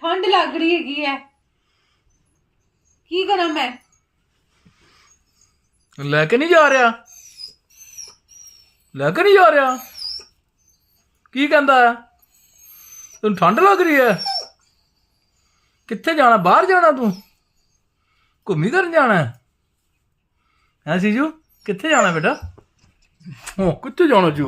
ठंड लग रही है की करा मैं लेके नहीं जा रहा लेके नहीं जा रहा की कहंदा है तेन ठंड लग रही है कित्थे जाना बाहर जाना तू घूमी करन जाना है सीजू कित्थे जाना बेटा कित्थे जाना जी